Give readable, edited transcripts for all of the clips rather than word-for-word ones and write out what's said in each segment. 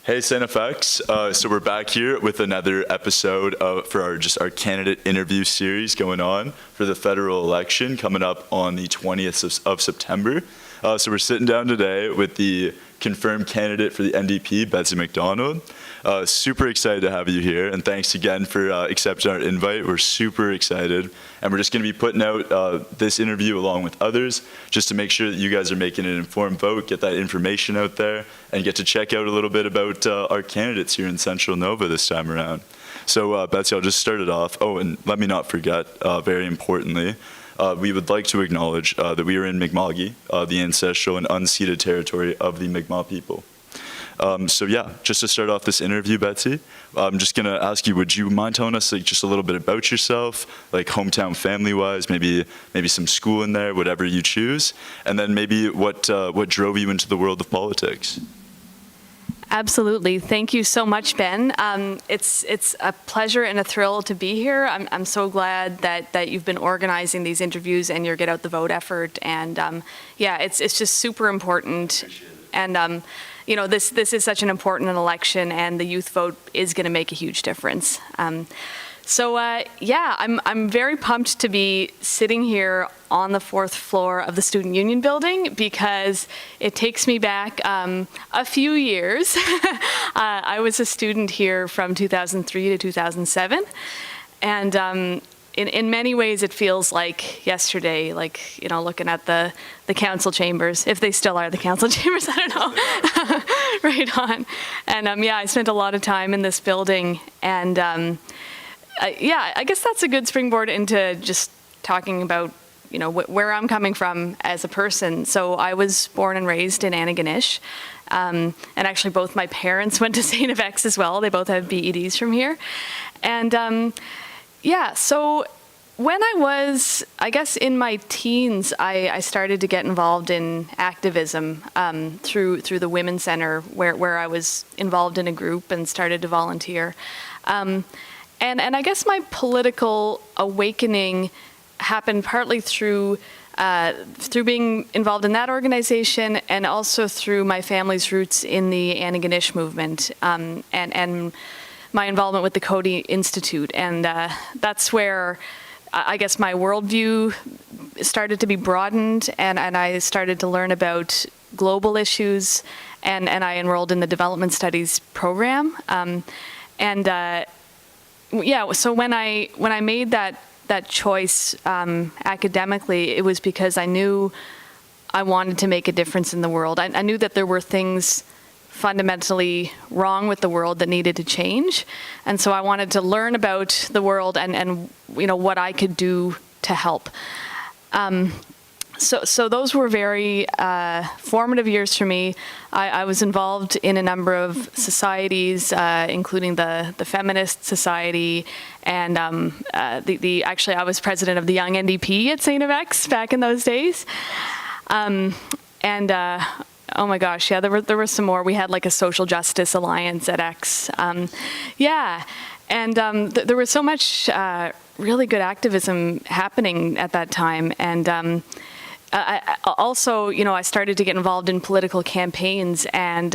Hey, StFX. So we're back here with another episode for our candidate interview series going on for the federal election coming up on the 20th of September. So we're sitting down today with the confirmed candidate for the NDP, Betsy MacDonald. Super excited to have you here, and thanks again for accepting our invite. We're super excited, and we're just going to be putting out this interview along with others just to make sure that you guys are making an informed vote, get that information out there, and get to check out a little bit about our candidates here in Central Nova this time around. So Betsy, I'll just start it off. Oh, and let me not forget, very importantly, we would like to acknowledge that we are in Mi'kma'ki, the ancestral and unceded territory of the Mi'kmaq people. So yeah, just to start off this interview, Betsy, I'm just gonna ask you, would you mind telling us just a little bit about yourself, like hometown family-wise, maybe some school in there, whatever you choose, and then maybe what drove you into the world of politics? Absolutely. Thank you so much, Ben. It's a pleasure and a thrill to be here. I'm so glad that you've been organizing these interviews and your Get Out the Vote effort. And yeah, it's just super important. And you know, this is such an important election, and the youth vote is going to make a huge difference. So yeah, I'm very pumped to be sitting here on the 4th floor of the Student Union building because it takes me back a few years. I was a student here from 2003 to 2007, and in many ways it feels like yesterday, like, you know, looking at the council chambers, if they still are the council chambers, I don't know. Right on. And yeah, I spent a lot of time in this building, and yeah, I guess that's a good springboard into just talking about, you know, where I'm coming from as a person. So I was born and raised in Antigonish, and actually both my parents went to StFX as well. They both have BEDs from here. And yeah, so when I was, I guess, in my teens, I started to get involved in activism through the Women's Center, where I was involved in a group and started to volunteer. And I guess my political awakening happened partly through being involved in that organization, and also through my family's roots in the Antigonish movement, and my involvement with the Coady Institute. And that's where I guess my worldview started to be broadened, and I started to learn about global issues, and I enrolled in the development studies program. Yeah, so when I made that choice academically, it was because I knew I wanted to make a difference in the world. I knew that there were things fundamentally wrong with the world that needed to change, and so I wanted to learn about the world and you know, what I could do to help. So those were very formative years for me. I was involved in a number of societies, including the Feminist Society, and actually I was president of the Young NDP at StFX back in those days. Oh my gosh, yeah, there were some more. We had like a social justice alliance at X. Yeah, and there was so much really good activism happening at that time, and I also, you know, I started to get involved in political campaigns, and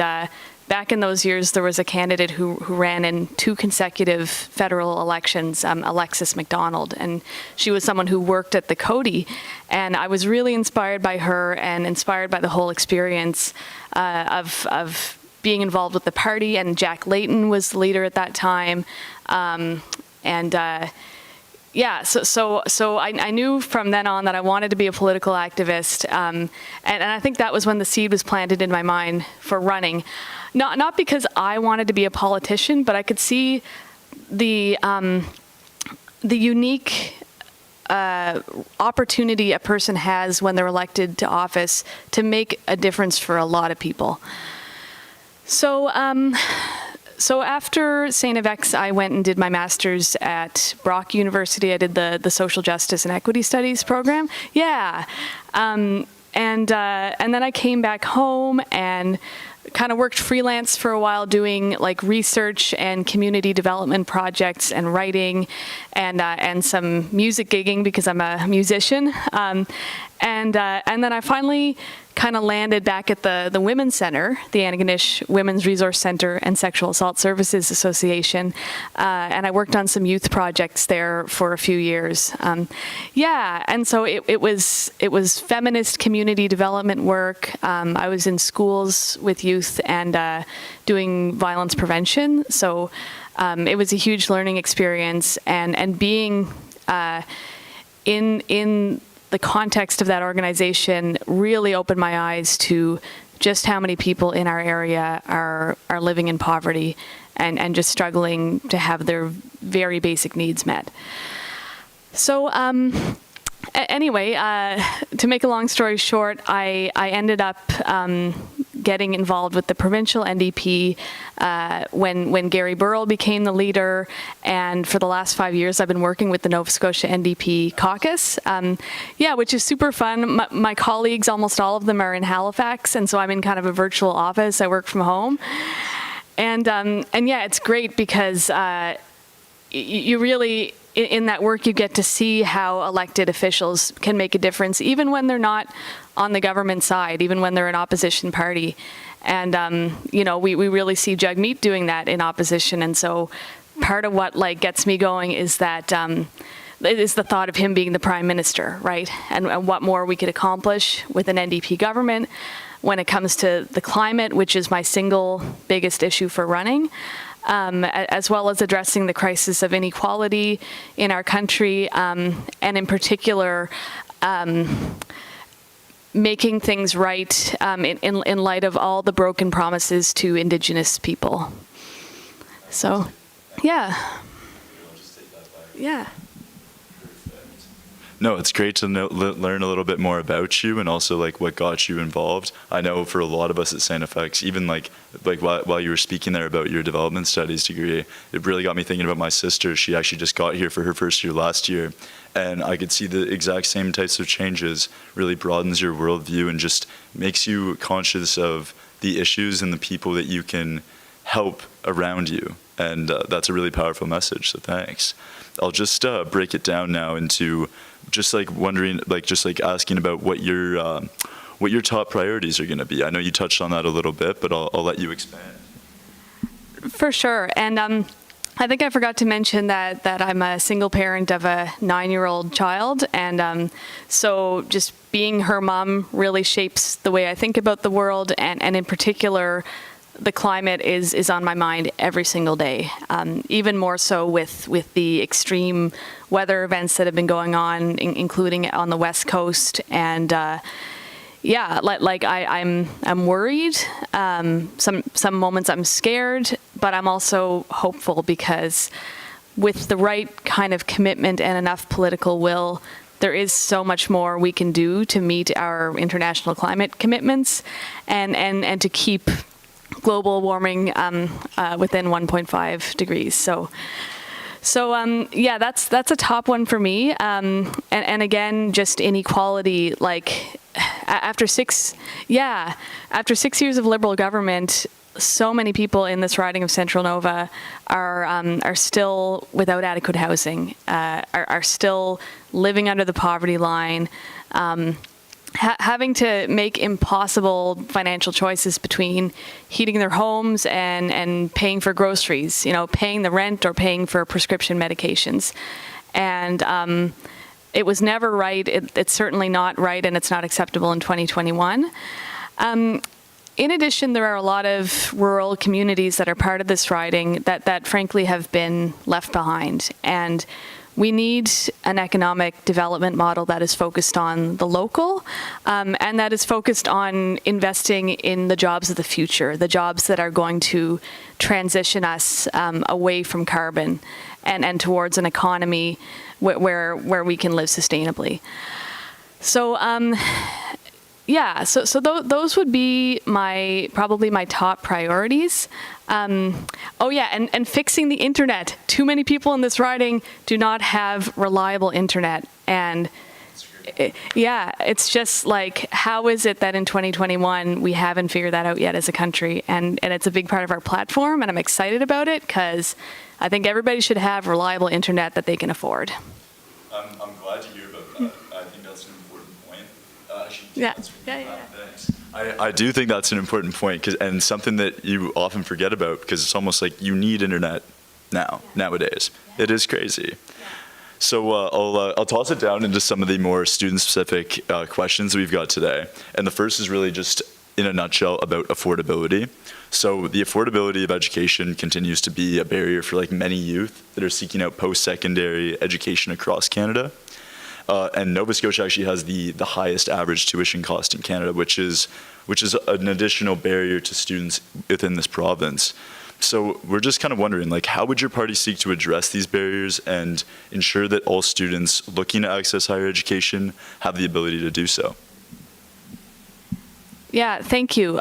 back in those years, there was a candidate who ran in 2 consecutive federal elections, Alexis MacDonald, and she was someone who worked at the Coady, and I was really inspired by her and inspired by the whole experience of being involved with the party, and Jack Layton was the leader at that time, yeah, so I knew from then on that I wanted to be a political activist, and I think that was when the seed was planted in my mind for running. Not because I wanted to be a politician, but I could see the unique opportunity a person has when they're elected to office to make a difference for a lot of people. So after StFX, I went and did my master's at Brock University. I did the Social Justice and Equity Studies program. Yeah, and then I came back home and kind of worked freelance for a while doing like research and community development projects and writing and some music gigging because I'm a musician. And then I finally kind of landed back at the Women's Center, the Antigonish Women's Resource Center and Sexual Assault Services Association, and I worked on some youth projects there for a few years. And so it was feminist community development work. I was in schools with youth and doing violence prevention. So it was a huge learning experience, and being in the context of that organization really opened my eyes to just how many people in our area are living in poverty and just struggling to have their very basic needs met. So anyway, to make a long story short, I ended up getting involved with the provincial NDP when Gary Burrell became the leader, and for the last 5 years I've been working with the Nova Scotia NDP caucus, which is super fun. My colleagues, almost all of them are in Halifax, and so I'm in kind of a virtual office. I work from home, and it's great because you really, in that work, you get to see how elected officials can make a difference, even when they're not on the government side, even when they're an opposition party. And, we really see Jagmeet doing that in opposition. And so part of what gets me going is that it is the thought of him being the prime minister, right? And what more we could accomplish with an NDP government when it comes to the climate, which is my single biggest issue for running. As well as addressing the crisis of inequality in our country, and in particular, making things right in light of all the broken promises to Indigenous people. So, yeah. No, it's great to learn a little bit more about you and also what got you involved. I know for a lot of us at StFX, even while you were speaking there about your development studies degree, it really got me thinking about my sister. She actually just got here for her first year last year, and I could see the exact same types of changes. Really broadens your worldview and just makes you conscious of the issues and the people that you can help around you. And that's a really powerful message, so thanks. I'll just break it down now into just wondering, asking about what your top priorities are going to be. I know you touched on that a little bit, but I'll let you expand. For sure. And I think I forgot to mention that I'm a single parent of a 9-year-old child. And so just being her mom really shapes the way I think about the world. And in particular, the climate is on my mind every single day, even more so with the extreme weather events that have been going on, including on the West Coast. And I'm worried. Some moments I'm scared, but I'm also hopeful because with the right kind of commitment and enough political will, there is so much more we can do to meet our international climate commitments and to keep global warming within 1.5 degrees. So that's a top one for me. And again, just inequality. After 6 years of Liberal government, so many people in this riding of Central Nova are still without adequate housing, are still living under the poverty line. Having to make impossible financial choices between heating their homes and paying for groceries, paying the rent or paying for prescription medications. And it was never right. It's certainly not right, and it's not acceptable in 2021. In addition, there are a lot of rural communities that are part of this riding that frankly have been left behind. And we need an economic development model that is focused on the local, and that is focused on investing in the jobs of the future, the jobs that are going to transition us away from carbon and towards an economy where we can live sustainably. So those would be probably my top priorities. And fixing the internet. Too many people in this riding do not have reliable internet. And it's just how is it that in 2021 we haven't figured that out yet as a country? And it's a big part of our platform, and I'm excited about it because I think everybody should have reliable internet that they can afford. I'm glad to hear about that. I think that's an important point. Yeah. Yeah. Thanks. I do think that's an important point, and something that you often forget about, because it's almost like you need internet nowadays. It is crazy. So I'll toss it down into some of the more student-specific questions that we've got today. And the first is really just, in a nutshell, about affordability. So the affordability of education continues to be a barrier for like many youth that are seeking out post-secondary education across Canada. And Nova Scotia actually has the highest average tuition cost in Canada, which is an additional barrier to students within this province. So we're just kind of wondering, like, how would your party seek to address these barriers and ensure that all students looking to access higher education have the ability to do so? Yeah, thank you.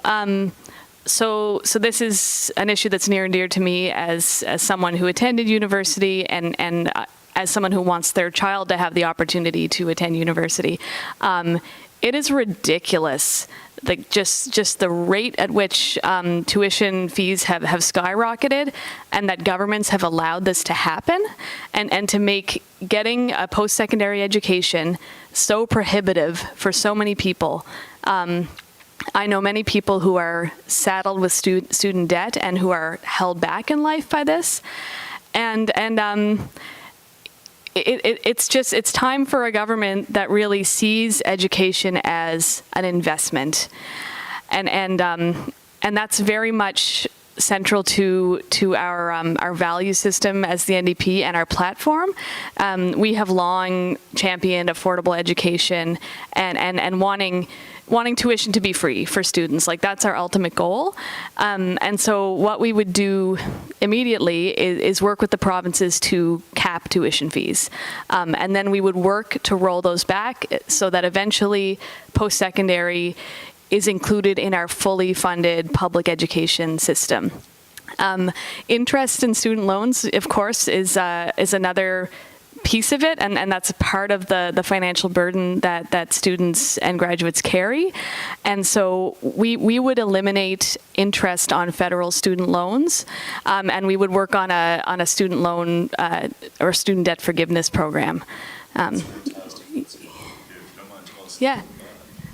So this is an issue that's near and dear to me as someone who attended university and as someone who wants their child to have the opportunity to attend university. It is ridiculous, like just the rate at which tuition fees have skyrocketed, and that governments have allowed this to happen, and to make getting a post-secondary education so prohibitive for so many people. I know many people who are saddled with student debt and who are held back in life by this, and it's time for a government that really sees education as an investment, and that's very much central to our value system as the NDP and our platform. We have long championed affordable education and wanting tuition to be free for students. Like, that's our ultimate goal. And so what we would do immediately is work with the provinces to cap tuition fees. And then we would work to roll those back so that eventually post-secondary is included in our fully funded public education system. Interest in student loans, of course, is another piece of it, and that's part of the financial burden that students and graduates carry. And so we would eliminate interest on federal student loans, and we would work on a student loan or student debt forgiveness program. Yeah.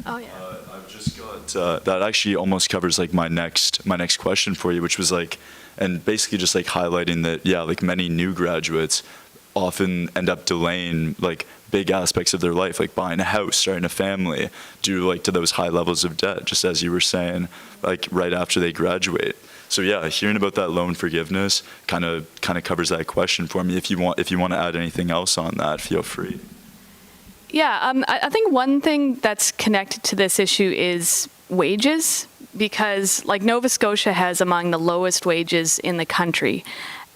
Oh yeah. I've just got that actually almost covers like my next question for you, which was like, and basically just like highlighting that, yeah, like many new graduates often end up delaying like big aspects of their life, like buying a house, starting a family, due to those high levels of debt, just as you were saying, like right after they graduate. So yeah, hearing about that loan forgiveness kind of covers that question for me. If you want to add anything else on that, feel free. Yeah, I think one thing that's connected to this issue is wages, because like Nova Scotia has among the lowest wages in the country.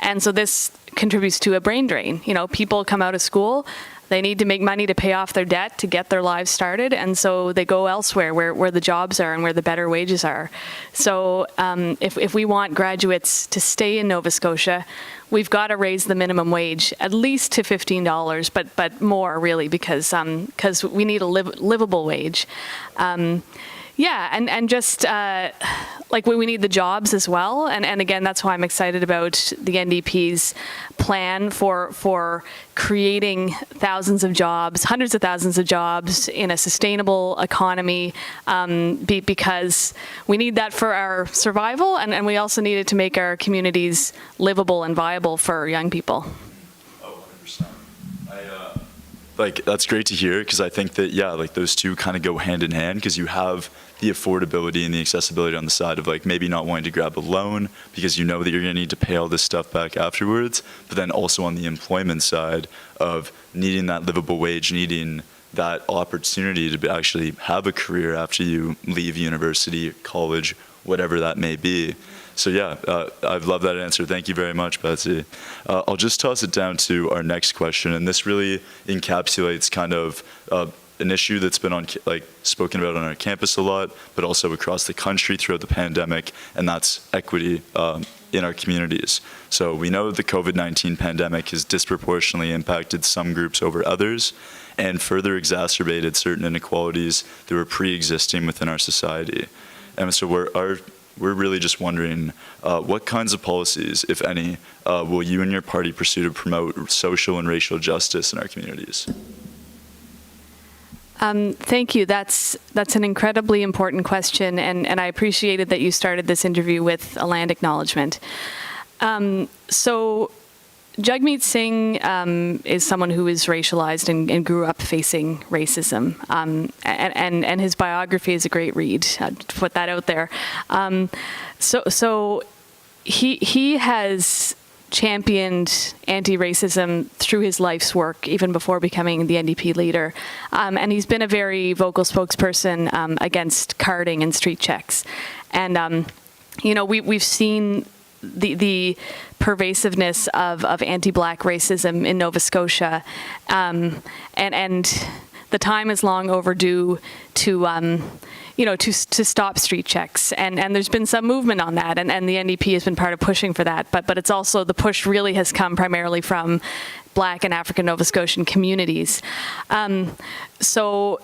And so this contributes to a brain drain. You know, people come out of school, they need to make money to pay off their debt to get their lives started, and so they go elsewhere where the jobs are and where the better wages are. So if we want graduates to stay in Nova Scotia, we've got to raise the minimum wage at least to $15, but more really, because we need a livable wage. Yeah, and just like we need the jobs as well, and again, that's why I'm excited about the NDP's plan for creating thousands of jobs, hundreds of thousands of jobs in a sustainable economy, because we need that for our survival, and we also need it to make our communities livable and viable for young people. Oh, 100%. Like, that's great to hear, because I think that, yeah, like those two kind of go hand in hand, because you have the affordability and the accessibility on the side of like maybe not wanting to grab a loan because you know that you're going to need to pay all this stuff back afterwards, but then also on the employment side of needing that livable wage, needing that opportunity to actually have a career after you leave university, college, whatever that may be. So yeah, I've loved that answer. Thank you very much, Betsy. I'll just toss it down to our next question, and this really encapsulates kind of an issue that's been spoken about on our campus a lot, but also across the country throughout the pandemic, and that's equity in our communities. So we know that the COVID-19 pandemic has disproportionately impacted some groups over others, and further exacerbated certain inequalities that were pre-existing within our society. And so we're really just wondering what kinds of policies, if any, will you and your party pursue to promote social and racial justice in our communities? Thank you. That's an incredibly important question, and I appreciated that you started this interview with a land acknowledgement. So Jagmeet Singh is someone who is racialized and grew up facing racism, and his biography is a great read. To put that out there. So he has championed anti-racism through his life's work, even before becoming the NDP leader. And he's been a very vocal spokesperson against carding and street checks. And, we've seen the pervasiveness of anti-Black racism in Nova Scotia. And the time is long overdue to stop street checks. And there's been some movement on that, and the NDP has been part of pushing for that. But it's also, the push really has come primarily from Black and African Nova Scotian communities. So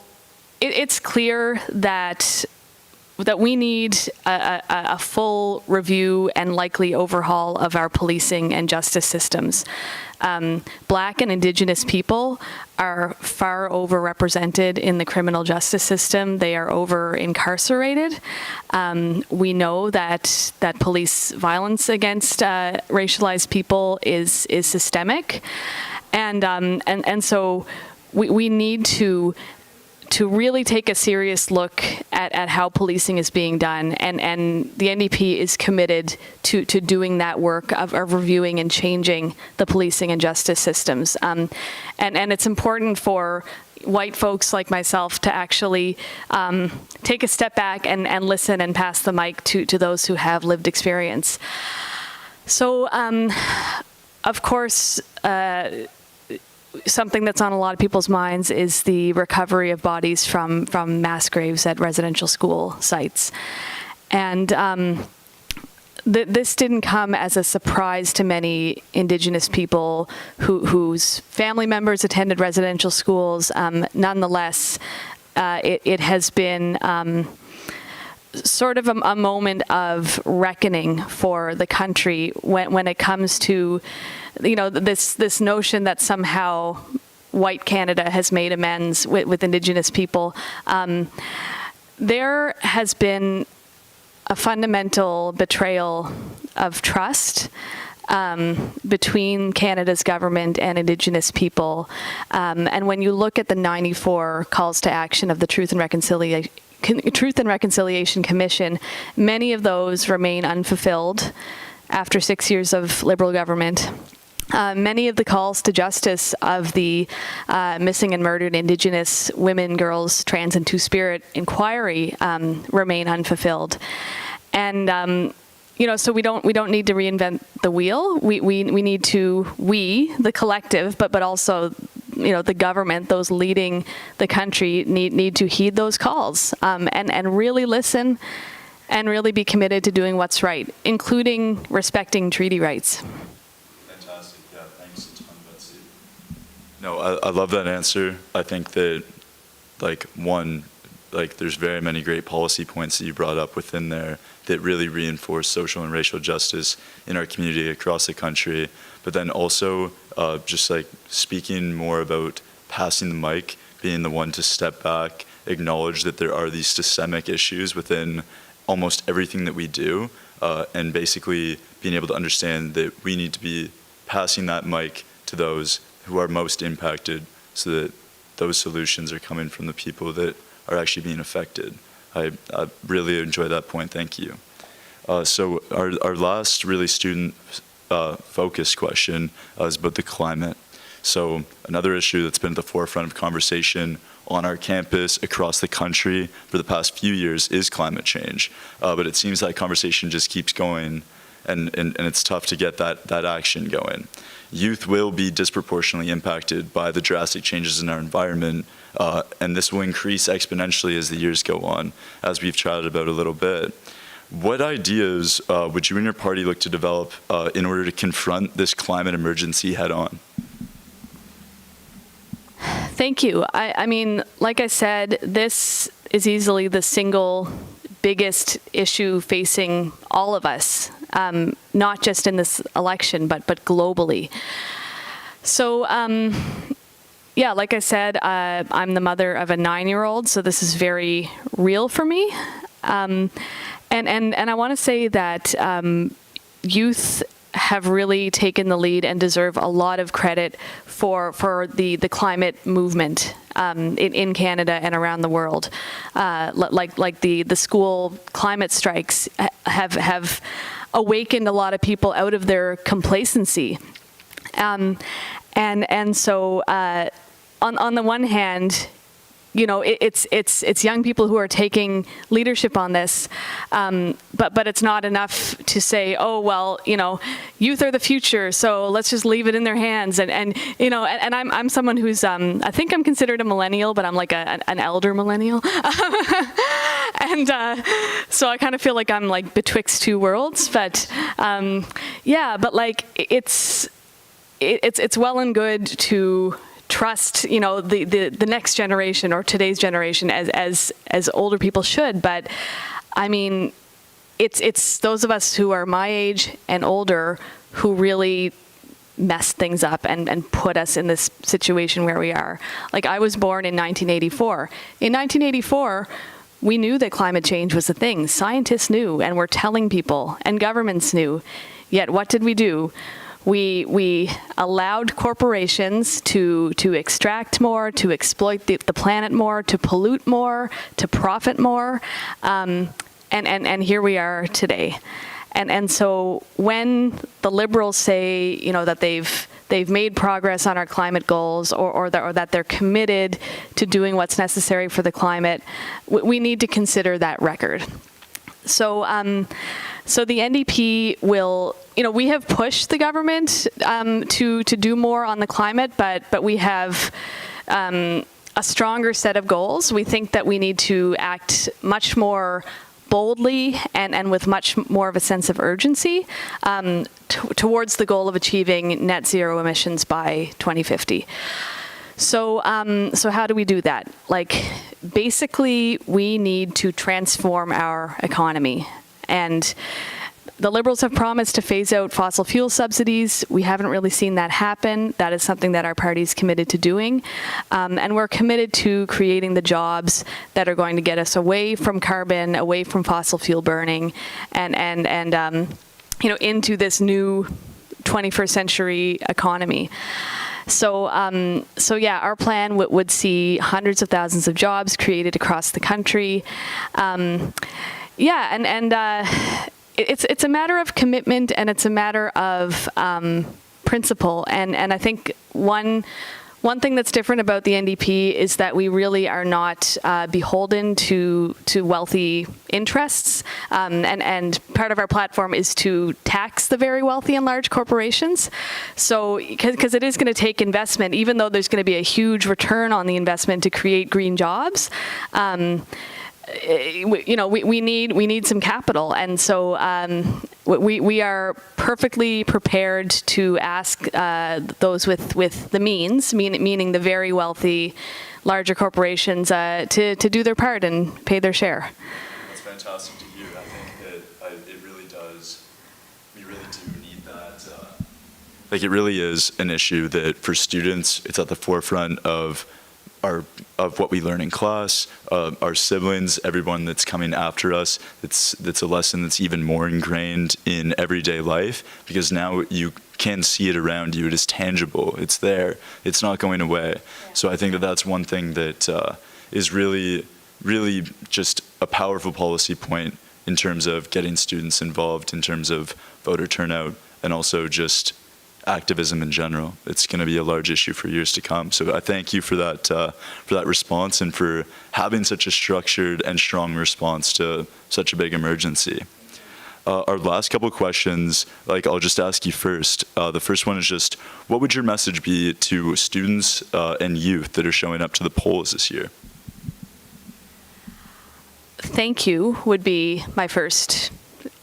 it's clear that we need a full review and likely overhaul of our policing and justice systems. Black and Indigenous people are far overrepresented in the criminal justice system. They are over-incarcerated. We know that police violence against racialized people is systemic, and so we need to really take a serious look at how policing is being done, and the NDP is committed to doing that work of reviewing and changing the policing and justice systems. And it's important for white folks like myself to actually take a step back and listen and pass the mic to those who have lived experience. So, of course, something that's on a lot of people's minds is the recovery of bodies from mass graves at residential school sites. And this didn't come as a surprise to many Indigenous people whose family members attended residential schools. Nonetheless, it has been sort of a moment of reckoning for the country when it comes to this notion that somehow white Canada has made amends with Indigenous people. There has been a fundamental betrayal of trust between Canada's government and Indigenous people. And when you look at the 94 calls to action of the Truth and Reconciliation Commission, many of those remain unfulfilled after 6 years of Liberal government. Many of the calls to justice of the missing and murdered Indigenous women, girls, trans, and Two-Spirit inquiry remain unfulfilled. And so we don't need to reinvent the wheel. We need to, the collective, but also the government, those leading the country, need to heed those calls and really listen and really be committed to doing what's right, including respecting treaty rights. Fantastic. Yeah, thanks a ton, Betsy. No, I love that answer. I think that, there's very many great policy points that you brought up within there that really reinforce social and racial justice in our community across the country. But then also speaking more about passing the mic, being the one to step back, acknowledge that there are these systemic issues within almost everything that we do, and basically being able to understand that we need to be passing that mic to those who are most impacted so that those solutions are coming from the people that are actually being affected. I really enjoy that point. Thank you. So our last really student focused question is about the climate. So another issue that's been at the forefront of conversation on our campus across the country for the past few years is climate change. But it seems that conversation just keeps going, and it's tough to get that action going. Youth will be disproportionately impacted by the drastic changes in our environment, and this will increase exponentially as the years go on, as we've chatted about a little bit. What ideas would you and your party look to develop in order to confront this climate emergency head on? Thank you. I mean, like I said, this is easily the single biggest issue facing all of us, not just in this election, but globally. So Yeah, like I said, I'm the mother of a 9-year-old, so this is very real for me. And I want to say that youth have really taken the lead and deserve a lot of credit for the climate movement in Canada and around the world. Like the school climate strikes have awakened a lot of people out of their complacency. And so on the one hand, you know, it's young people who are taking leadership on this, but it's not enough to say, oh, well, you know, youth are the future, so let's just leave it in their hands. And you know, and I'm someone who's, I think I'm considered a millennial, but I'm like an elder millennial. And so I kind of feel like I'm like betwixt two worlds, but yeah, but like it's well and good to trust, you know, the next generation or today's generation as older people should. But I mean, it's those of us who are my age and older who really messed things up and put us in this situation where we are. Like, I was born in 1984. In 1984, we knew that climate change was a thing. Scientists knew and were telling people, and governments knew. Yet what did we do? We allowed corporations to extract more, to exploit the planet more, to pollute more, to profit more, and here we are today. And so when the Liberals say, you know, that they've made progress on our climate goals, or that they're committed to doing what's necessary for the climate, we need to consider that record. So the NDP will, you know, we have pushed the government to do more on the climate, but we have a stronger set of goals. We think that we need to act much more boldly and with much more of a sense of urgency towards the goal of achieving net zero emissions by 2050. So how do we do that? Like, basically, we need to transform our economy. And the Liberals have promised to phase out fossil fuel subsidies. We haven't really seen that happen. That is something that our party is committed to doing. And we're committed to creating the jobs that are going to get us away from carbon, away from fossil fuel burning, and you know, into this new 21st century economy. So yeah, our plan would see hundreds of thousands of jobs created across the country. Yeah, and it's a matter of commitment, and it's a matter of principle. And I think one thing that's different about the NDP is that we really are not beholden to wealthy interests. And part of our platform is to tax the very wealthy and large corporations. So, because it is going to take investment, even though there's going to be a huge return on the investment to create green jobs. You know, we need some capital, and so we are perfectly prepared to ask those with the means, meaning the very wealthy, larger corporations, to do their part and pay their share. That's fantastic to hear. I think that it really does. We really do need that. Like, it really is an issue that for students, it's at the forefront of what we learn in class, our siblings, everyone that's coming after us. That's a lesson that's even more ingrained in everyday life, because now you can see it around you. It is tangible. It's there. It's not going away. Yeah. So I think that that's one thing that is really, really just a powerful policy point in terms of getting students involved, in terms of voter turnout, and also just activism in general. It's going to be a large issue for years to come. So I thank you for that response, and for having such a structured and strong response to such a big emergency. Our last couple of questions, like, I'll just ask you first. The first one is just, what would your message be to students and youth that are showing up to the polls this year? Thank you would be my first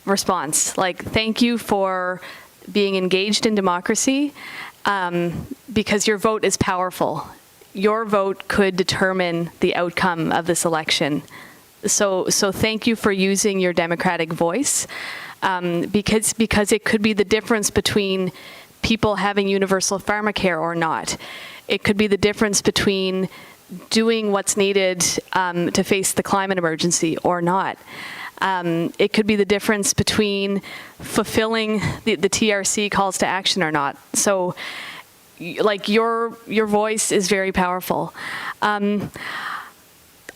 response. Like, thank you for being engaged in democracy, because your vote is powerful. Your vote could determine the outcome of this election. So thank you for using your democratic voice, because it could be the difference between people having universal pharmacare or not. It could be the difference between doing what's needed to face the climate emergency or not. It could be the difference between fulfilling the TRC calls to action or not. So, like, your voice is very powerful.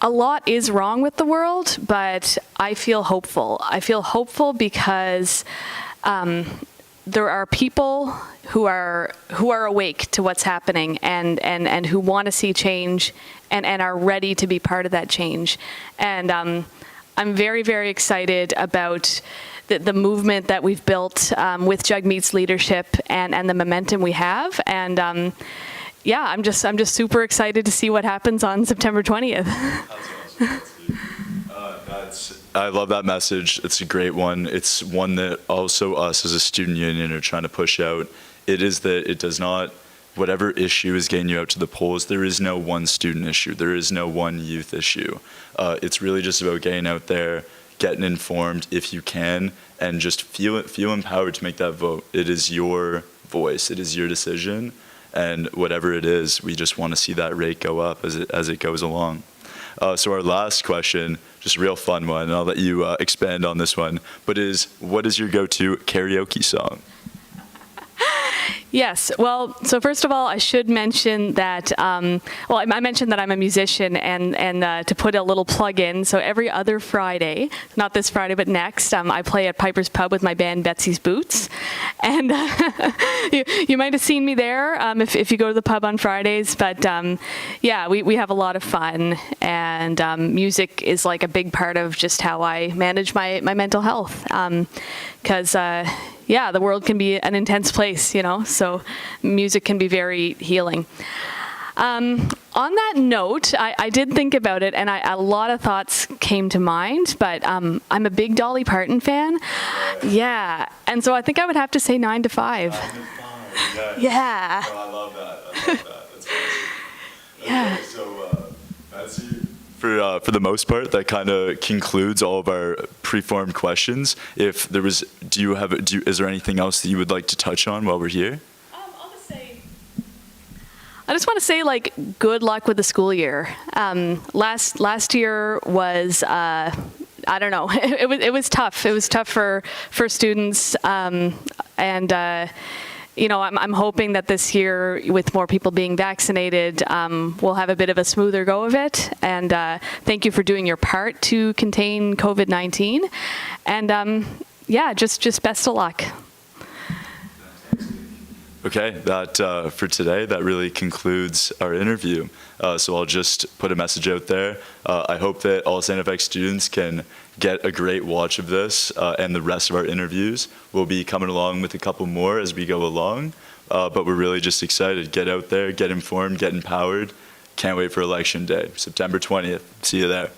A lot is wrong with the world, but I feel hopeful. I feel hopeful because there are people who are awake to what's happening and who want to see change and are ready to be part of that change. And I'm very, very excited about the movement that we've built with Jagmeet's leadership and the momentum we have. And yeah, I'm just super excited to see what happens on September 20th. That's awesome. I love that message. It's a great one. It's one that also us as a student union are trying to push out. It is that it does not, whatever issue is getting you out to the polls, there is no one student issue. There is no one youth issue. It's really just about getting out there, getting informed if you can, and just feel empowered to make that vote. It is your voice. It is your decision. And whatever it is, we just want to see that rate go up as it goes along. So our last question, just a real fun one, and I'll let you expand on this one, but what is your go-to karaoke song? Yes. Well, so first of all, I should mention that, I mentioned that I'm a musician and to put a little plug in, so every other Friday, not this Friday, but next, I play at Piper's Pub with my band Betsy's Boots. And you might have seen me there if you go to the pub on Fridays. But yeah, we have a lot of fun. And music is like a big part of just how I manage my mental health. Because yeah, the world can be an intense place, so music can be very healing. On that note, I did think about it, and a lot of thoughts came to mind, but I'm a big Dolly Parton fan. Yeah, and so I think I would have to say 9 to 5. 9 to 5, Yeah. Oh, I love that. That's awesome. Yeah. Okay, so Betsy, for the most part, that kind of concludes all of our preformed questions. If there was, is there anything else that you would like to touch on while we're here? I just want to say, like, good luck with the school year. Last year was, I don't know, it was tough. It was tough for students, and I'm hoping that this year, with more people being vaccinated, we'll have a bit of a smoother go of it. And thank you for doing your part to contain COVID-19. And yeah, just best of luck. Okay, that for today, that really concludes our interview. So I'll just put a message out there. I hope that all StFX students can get a great watch of this, and the rest of our interviews. We'll be coming along with a couple more as we go along, but we're really just excited. Get out there, get informed, get empowered. Can't wait for Election Day, September 20th. See you there.